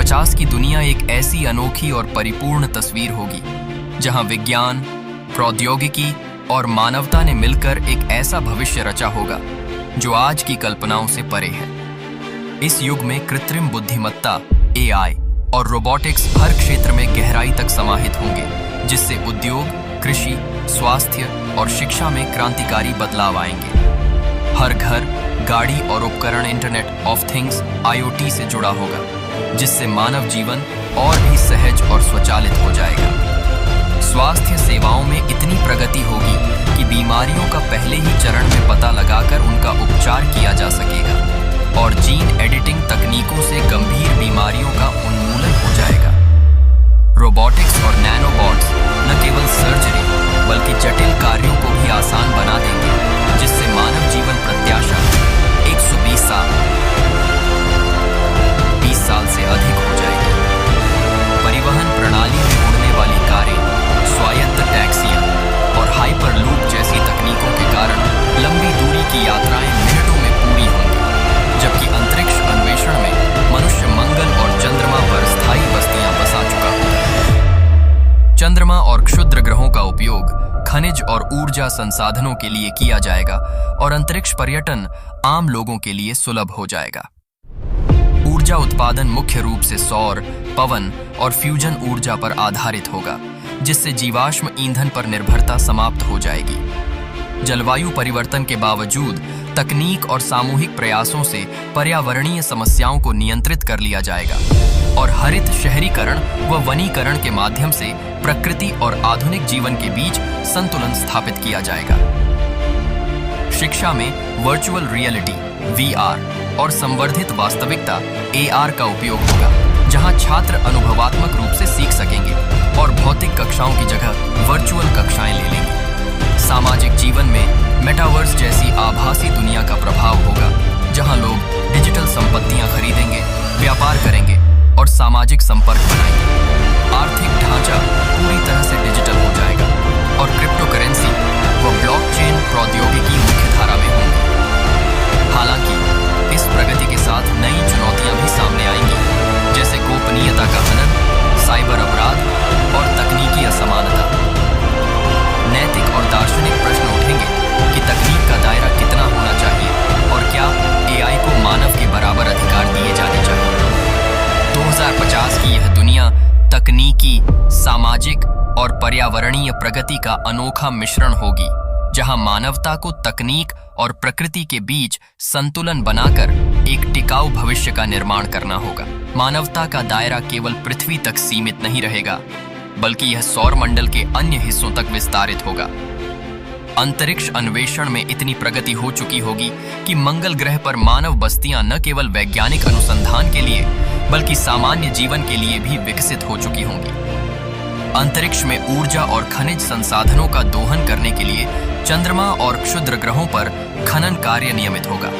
2050 की दुनिया एक ऐसी अनोखी और परिपूर्ण तस्वीर होगी जहां विज्ञान, प्रौद्योगिकी और मानवता ने मिलकर एक ऐसा भविष्य रचा होगा जो आज की कल्पनाओं से परे है। इस युग में कृत्रिम बुद्धिमत्ता, AI और रोबोटिक्स हर क्षेत्र में गहराई तक समाहित होंगे, जिससे उद्योग, कृषि, स्वास्थ्य और शिक्षा में क्रांतिकारी बदलाव आएंगे। हर घर, गाड़ी और उपकरण इंटरनेट ऑफ थिंग्स IoT से जुड़ा होगा, जिससे मानव जीवन और भी सहज और स्वचालित हो जाएगा। स्वास्थ्य सेवाओं में इतनी प्रगति होगी कि बीमारियों का पहले ही चरण में पता लगाकर उनका उपचार किया जा सकेगा और जीन एडिटिंग तकनीकों से गंभीर बीमारियों का उन्मूलन हो जाएगा। रोबोटिक्स और नैनोबॉट्स न केवल सर्जरी बल्कि जटिल कार्यों को भी आसान बना देंगे, जिससे मानव जीवन प्रत्याशा 120 साल 20 साल से अधिक हो जाएगी। परिवहन प्रणाली में उड़ने वाली कारें, स्वायत्त टैक्सियां और हाइपरलूप जैसी तकनीकों के कारण लंबी दूरी की यात्राएं मिनटों में पूरी होंगी, जबकि अंतरिक्ष अन्वेषण में मनुष्य मंगल और चंद्रमा पर स्थायी बस्तियां बसा चुका होगा। चंद्रमा और क्षुद्र ग्रहों का उपयोग खनिज और ऊर्जा संसाधनों के लिए किया जाएगा और अंतरिक्ष पर्यटन आम लोगों के लिए सुलभ हो जाएगा। ऊर्जा उत्पादन मुख्य रूप से सौर, पवन और फ्यूजन ऊर्जा पर आधारित होगा, जिससे जीवाश्म ईंधन पर निर्भरता समाप्त हो जाएगी। जलवायु परिवर्तन के बावजूद तकनीक और सामूहिक प्रयासों से पर्यावरणीय समस्याओं को नियंत्रित कर लिया जाएगा और हरित शहरीकरण व वनीकरण के माध्यम से प्रकृति और आधुनिक जीवन के बीच संतुलन स्थापित किया जाएगा। शिक्षा में वर्चुअल रियलिटी VR और संवर्धित वास्तविकता AR का उपयोग होगा, जहां छात्र अनुभवात्मक रूप से सीख सकेंगे और भौतिक कक्षाओं की जगह वर्चुअल कक्षाएं ले लेंगे। सामाजिक जीवन में मेटावर्स जैसी आभासी दुनिया का प्रभाव होगा, जहां लोग डिजिटल संपत्तियां खरीदेंगे, व्यापार करेंगे और सामाजिक संपर्क बनाएंगे। आर्थिक ढांचा पूरी तरह से डिजिटल हो जाएगा और क्रिप्टो करेंसी व ब्लॉकचेन प्रौद्योगिकी मुख्यधारा में होंगी। हालांकि इस प्रगति के साथ नई चुनौतियां भी सामने आएंगी, जैसे गोपनीयता का हनन, साइबर अपराध और तकनीकी असमानता। नैतिक और दार्शनिक प्रश्न उठेंगे कि तकनीक का दायरा कितना होना चाहिए और क्या AI को मानव के बराबर अधिकार दिए जाने चाहिए। 2050 की यह दुनिया तकनीकी, सामाजिक और पर्यावरणीय प्रगति का अनोखा मिश्रण होगी, जहां मानवता को तकनीक और प्रकृति के बीच संतुलन बनाकर एक टिकाऊ भविष्य का निर्माण करना होगा। मानवता का दायरा केवल पृथ्वी तक सीमित नहीं रहेगा, बल्कि यह सौर मंडल के अन्य हिस्सों तक विस्तारित होगा। अंतरिक्ष अन्वेषण में इतनी प्रगति हो चुकी होगी कि मंगल ग्रह पर मानव बस्तियां न केवल वैज्ञानिक अनुसंधान के लिए बल्कि सामान्य जीवन के लिए भी विकसित हो चुकी होंगी। अंतरिक्ष में ऊर्जा और खनिज संसाधनों का दोहन करने के लिए चंद्रमा और क्षुद्र ग्रहों पर खनन कार्य नियमित होगा।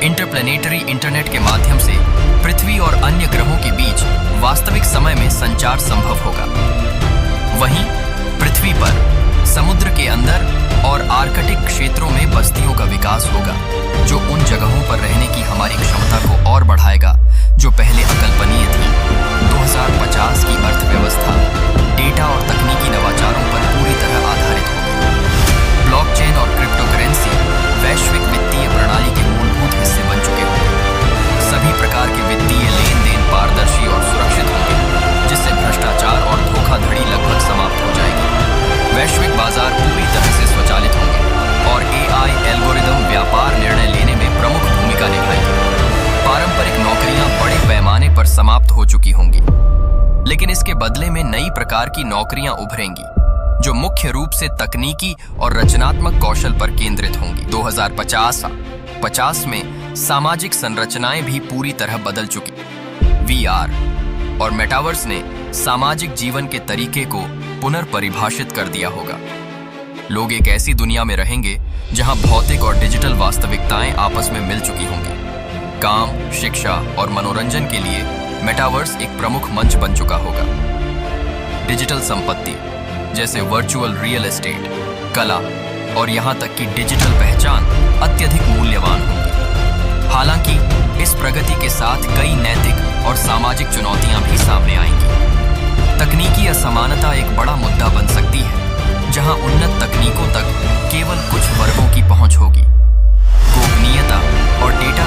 इंटरप्लेनेटरी इंटरनेट के माध्यम से पृथ्वी और अन्य ग्रहों के बीच वास्तविक समय में संचार संभव होगा। वहीं पृथ्वी पर समुद्र के अंदर और आर्कटिक क्षेत्रों में बस्तियों का विकास होगा, जो उन जगहों पर रहने की हमारी क्षमता को और बढ़ाएगा जो पहले अकल्पनीय थी। 2050 की अर्थव्यवस्था डेटा और तकनीकी नवाचारों पर पूरी तरह आधारित होगी। ब्लॉकचेन और क्रिप्टो करेंसी वैश्विक वित्तीय प्रणाली के मूलभूत हिस्से बन चुके होंगे। सभी प्रकार के वित्तीय लेन देन पारदर्शी और सुरक्षित होंगे, जिससे भ्रष्टाचार और धोखाधड़ी लगभग समाप्त हो जाएगी। वैश्विक बाजार पूरी तरह से स्वचालित होंगे और AI एल्गोरिदम व्यापार निर्णय लेने में प्रमुख भूमिका निभाएगी। पारंपरिक नौकरियां बड़े पैमाने पर समाप्त हो चुकी होंगी, लेकिन इसके बदले में नई प्रकार की नौकरियां उभरेंगी, जो मुख्य रूप से तकनीकी और रचनात्मक कौशल पर केंद्रित होंगी। 2050 में सामाजिक संरचनाएं भी पूरी तरह बदल चुकी। VR और मेटावर्स ने सामाजिक जीवन के तरीके को पुनर्परिभाषित कर दिया होगा। लोग एक ऐसी दुनिया में रहेंगे जहां भौतिक और डिजिटल वास्तविकताएं आपस में मिल चुकी होंगी। काम, शिक्षा और मनोरंजन के लिए मेटावर्स एक प्रमुख मंच बन चुका होगा। डिजिटल संपत्ति जैसे वर्चुअल रियल एस्टेट, कला और यहां तक कि डिजिटल पहचान अत्यधिक मूल्यवान होंगी। हालांकि इस प्रगति के साथ कई नैतिक और सामाजिक चुनौतियां भी सामने आएंगी। तकनीकी असमानता एक बड़ा मुद्दा बन सकती है, जहां उन्नत तकनीकों तक केवल कुछ वर्गों की पहुंच होगी। गोपनीयता और डेटा